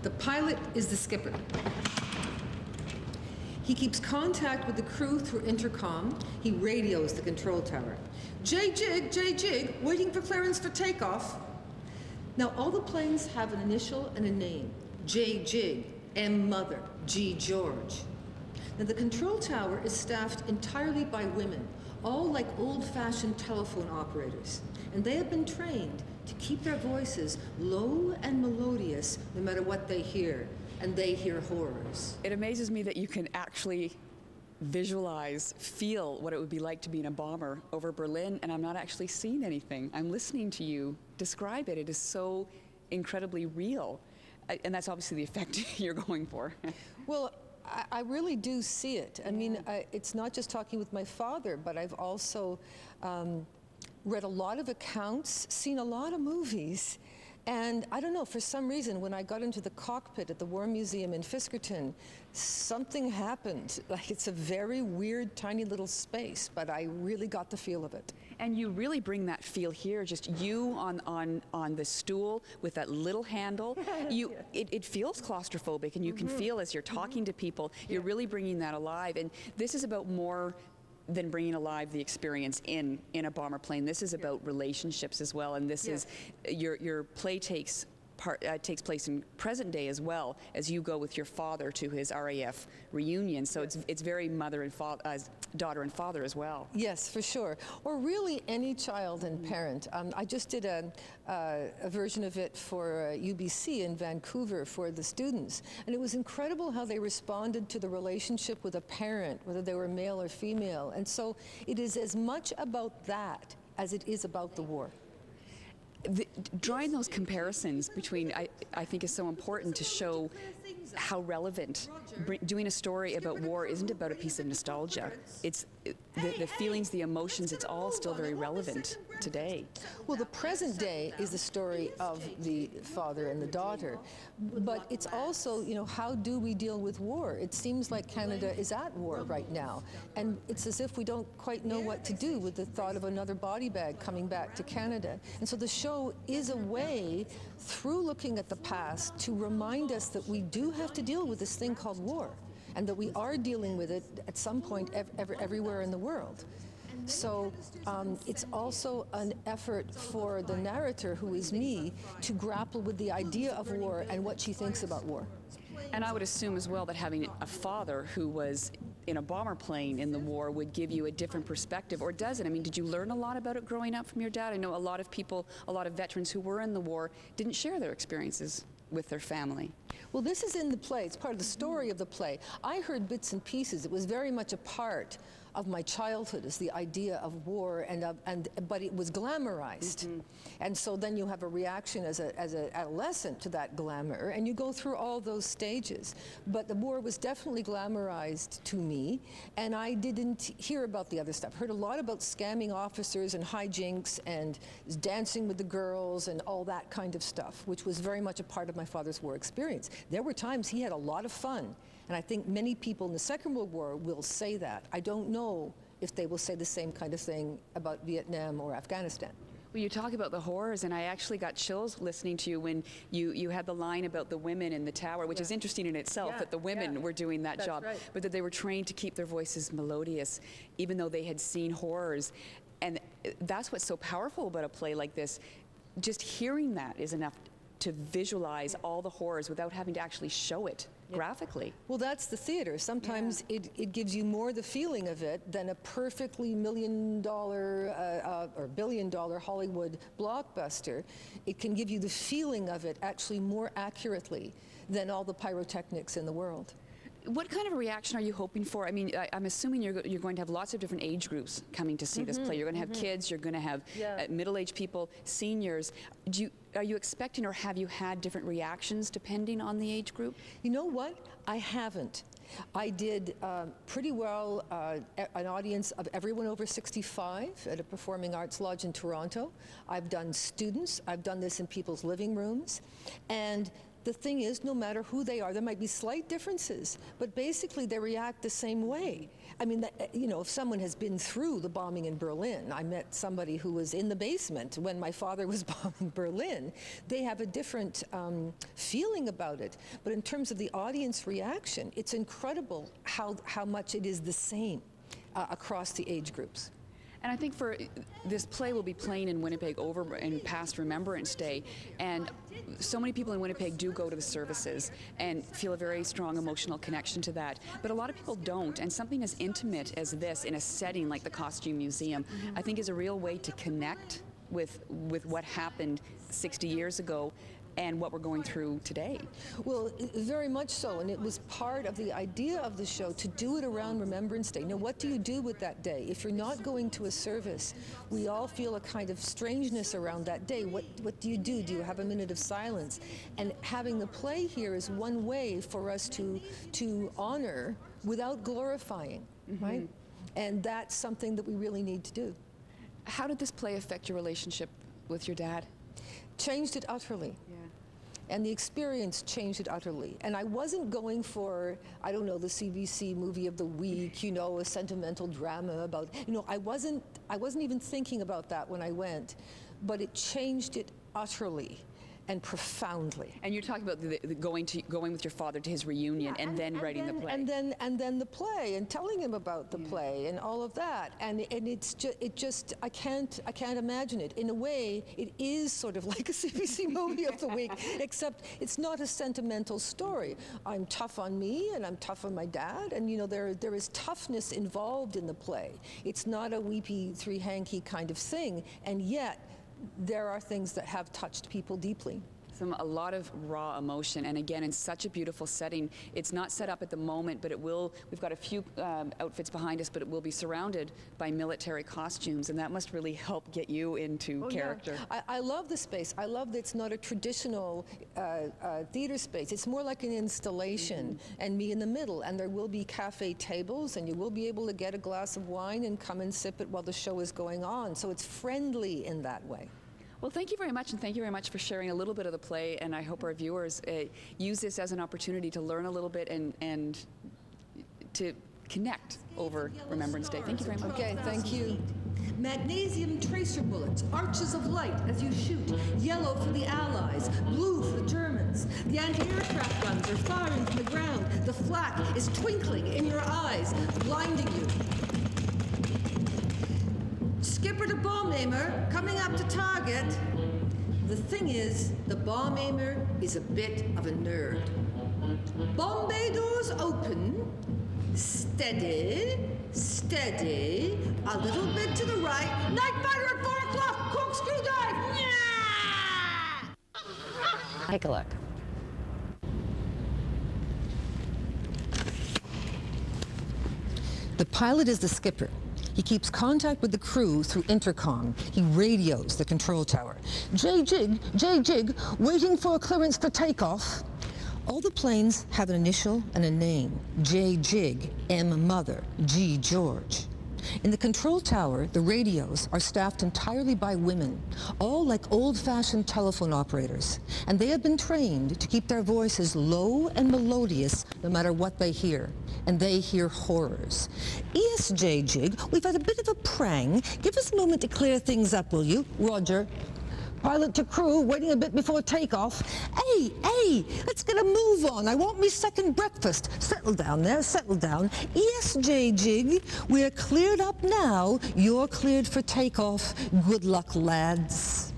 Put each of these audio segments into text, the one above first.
The pilot is the skipper. He keeps contact with the crew through intercom. He radios the control tower. J Jig, waiting for clearance for takeoff. Now, all the planes have an initial and a name. J Jig, M Mother, G George. Now, the control tower is staffed entirely by women, all like old-fashioned telephone operators. And they have been trained to keep their voices low and melodious no matter what they hear. And they hear horrors. It amazes me that you can actually visualize, feel what it would be like to be in a bomber over Berlin, and I'm not actually seeing anything. I'm listening to you describe it. It is so incredibly real. And that's obviously the effect you're going for. Well, I really do see it. I mean, it's not just talking with my father, but I've also read a lot of accounts, seen a lot of movies. And I don't know, for some reason, when I got into the cockpit at the War Museum in Fiskerton, something happened. Like, it's a very weird, tiny little space, but I really got the feel of it. And you really bring that feel here, just you on the stool with that little handle. It feels claustrophobic, and you can feel as you're talking to people, you're really bringing that alive. And this is about more than bringing alive the experience in a bomber plane. This is about relationships as well, and this is your play takes place in present day as well, as you go with your father to his RAF reunion. So it's very mother and daughter and father as well. Yes, for sure. Or really any child and parent. I just did a version of it for UBC in Vancouver for the students, and it was incredible how they responded to the relationship with a parent, whether they were male or female. And so it is as much about that as it is about the war. Drawing those comparisons between, I think, is so important to show how relevant. Doing a story about war isn't about a piece of nostalgia. It's the feelings, the emotions, it's all still very relevant today. Well, the present day is the story of the father and the daughter, but it's also, you know, how do we deal with war? It seems like Canada is at war right now, and it's as if we don't quite know what to do with the thought of another body bag coming back to Canada. And so the show is a way, through looking at the past, to remind us that we do have to deal with this thing called war, and that we are dealing with it at some point everywhere in the world. So it's also an effort for the narrator, who is me, to grapple with the idea of war and what she thinks about war. And I would assume as well that having a father who was in a bomber plane in the war would give you a different perspective, or does it? I mean, did you learn a lot about it growing up from your dad? I know a lot of people, a lot of veterans who were in the war didn't share their experiences with their family. Well, this is in the play. It's part of the story of the play. I heard bits and pieces. It was very much a part of my childhood, is the idea of war, but it was glamorized. And so then you have a reaction as an adolescent to that glamour, and you go through all those stages. But the war was definitely glamorized to me, and I didn't hear about the other stuff. Heard a lot about scamming officers and hijinks and dancing with the girls and all that kind of stuff, which was very much a part of my father's war experience. There were times he had a lot of fun. And I think many people in the Second World War will say that. I don't know if they will say the same kind of thing about Vietnam or Afghanistan. Well, you talk about the horrors, and I actually got chills listening to you when you had the line about the women in the tower, which is interesting in itself, that the women were doing that job, but that they were trained to keep their voices melodious, even though they had seen horrors. And that's what's so powerful about a play like this. Just hearing that is enough to visualize all the horrors without having to actually show it graphically. Well, that's the theater. Sometimes it gives you more the feeling of it than a perfectly $1 million or $1 billion Hollywood blockbuster. It can give you the feeling of it actually more accurately than all the pyrotechnics in the world. What kind of a reaction are you hoping for? I mean, I'm assuming you're going to have lots of different age groups coming to see this play. You're going to have kids, you're going to have middle-aged people, seniors. Are you expecting, or have you had different reactions depending on the age group? You know what? I haven't. I did pretty well an audience of everyone over 65 at a performing arts lodge in Toronto. I've done students. I've done this in people's living rooms. And the thing is, no matter who they are, there might be slight differences, but basically they react the same way. I mean, if someone has been through the bombing in Berlin, I met somebody who was in the basement when my father was bombing Berlin, they have a different feeling about it. But in terms of the audience reaction, it's incredible how much it is the same across the age groups. And I think for this play will be playing in Winnipeg over and past Remembrance Day, and so many people in Winnipeg do go to the services and feel a very strong emotional connection to that. But a lot of people don't, and something as intimate as this in a setting like the Costume Museum, I think is a real way to connect with what happened 60 years ago and what we're going through today. Well, very much so, and it was part of the idea of the show to do it around Remembrance Day. Now, what do you do with that day? If you're not going to a service, we all feel a kind of strangeness around that day. What do you do? Do you have a minute of silence? And having the play here is one way for us to honor without glorifying, right? And that's something that we really need to do. How did this play affect your relationship with your dad? Changed it utterly. Yeah. And the experience changed it utterly. And I wasn't going for, I don't know, the CBC movie of the week, a sentimental drama about, I wasn't even thinking about that when I went, but it changed it utterly and profoundly. And you're talking about the going with your father to his reunion, and then writing the play. And then the play, and telling him about the play, and all of that. And it's just I can't imagine it. In a way, it is sort of like a CBC movie of the week, except it's not a sentimental story. I'm tough on me, and I'm tough on my dad, and there is toughness involved in the play. It's not a weepy, three-hanky kind of thing, and yet there are things that have touched people deeply. A lot of raw emotion, and again, in such a beautiful setting. It's not set up at the moment, but we've got a few outfits behind us, but it will be surrounded by military costumes, and that must really help get you into character. Yeah. I love the space. I love that it's not a traditional theater space. It's more like an installation, and me in the middle, and there will be cafe tables, and you will be able to get a glass of wine and come and sip it while the show is going on. So it's friendly in that way. Well, thank you very much, and thank you very much for sharing a little bit of the play, and I hope our viewers use this as an opportunity to learn a little bit and to connect over Remembrance Day. Thank you very much. Okay, thank you. Magnesium tracer bullets, arches of light as you shoot. Yellow for the Allies, blue for the Germans. The anti-aircraft guns are firing from the ground. The flak is twinkling in your eyes, blinding you. Skipper to bomb aimer, coming up to target. The thing is, the bomb aimer is a bit of a nerd. Bomb bay doors open. Steady, steady. A little bit to the right. Night fighter at 4 o'clock. Corkscrew dive. Yeah! Take a look. The pilot is the skipper. He keeps contact with the crew through intercom. He radios the control tower. J-Jig, waiting for a clearance for takeoff. All the planes have an initial and a name. J-Jig, M Mother, G George. In the control tower, the radios are staffed entirely by women, all like old-fashioned telephone operators, and they have been trained to keep their voices low and melodious no matter what they hear, and they hear horrors. Yes, J-Jig, we've had a bit of a prang. Give us a moment to clear things up, will you? Roger. Pilot to crew, waiting a bit before takeoff. Hey, let's get a move on. I want me second breakfast. Settle down there, settle down. Yes, J-Jig, we're cleared up now. You're cleared for takeoff. Good luck, lads.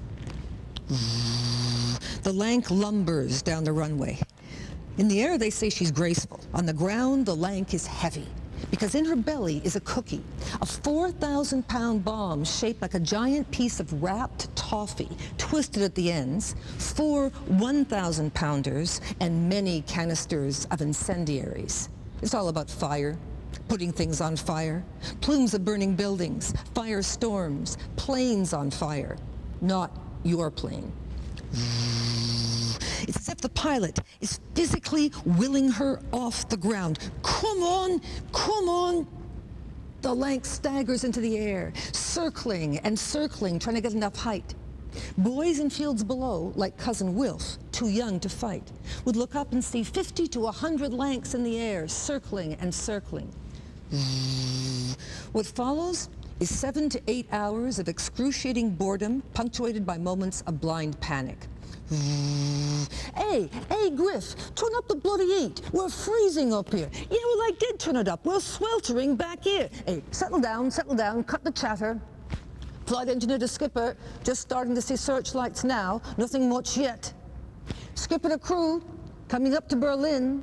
The Lank lumbers down the runway. In the air, they say she's graceful. On the ground, the Lank is heavy, because in her belly is a cookie, a 4,000-pound bomb shaped like a giant piece of wrapped toffee, twisted at the ends, 4 1,000-pounders, and many canisters of incendiaries. It's all about fire, putting things on fire, plumes of burning buildings, firestorms, planes on fire. Not your plane. It's as if the pilot is physically willing her off the ground. Come on, come on. The Lank staggers into the air, circling and circling, trying to get enough height. Boys in fields below, like Cousin Wilf, too young to fight, would look up and see 50 to 100 Lanks in the air, circling and circling. What follows is 7 to 8 hours of excruciating boredom, punctuated by moments of blind panic. Hey, Griff, turn up the bloody heat. We're freezing up here. Yeah, well, I did turn it up. We're sweltering back here. Hey, settle down, cut the chatter. Flight engineer to skipper, just starting to see searchlights now. Nothing much yet. Skipper to crew, coming up to Berlin.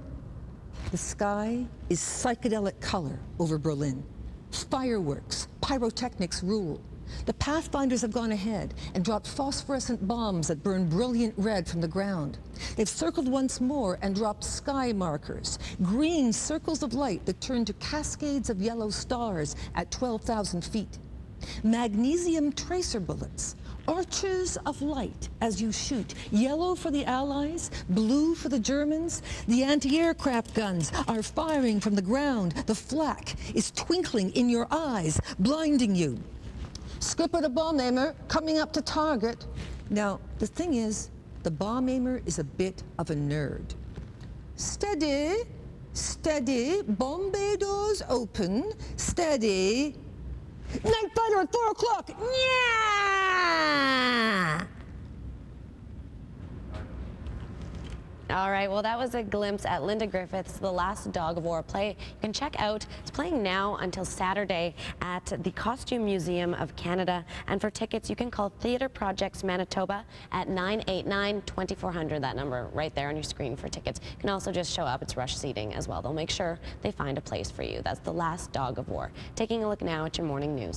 The sky is psychedelic color over Berlin. Fireworks, pyrotechnics rule. The pathfinders have gone ahead and dropped phosphorescent bombs that burn brilliant red from the ground. They've circled once more and dropped sky markers, green circles of light that turn to cascades of yellow stars at 12,000 feet. Magnesium tracer bullets, arches of light as you shoot. Yellow for the Allies, blue for the Germans. The anti-aircraft guns are firing from the ground. The flak is twinkling in your eyes, blinding you. Skipper the bomb aimer, coming up to target. Now, the thing is, the bomb aimer is a bit of a nerd. Steady, steady, bomb bay doors open, steady. Night fighter at 4 o'clock, yeah! All right, well, that was a glimpse at Linda Griffith's The Last Dog of War play. You can check out, it's playing now until Saturday at the Costume Museum of Canada. And for tickets, you can call Theatre Projects Manitoba at 989-2400, that number right there on your screen for tickets. You can also just show up, it's rush seating as well. They'll make sure they find a place for you. That's The Last Dog of War. Taking a look now at your morning news.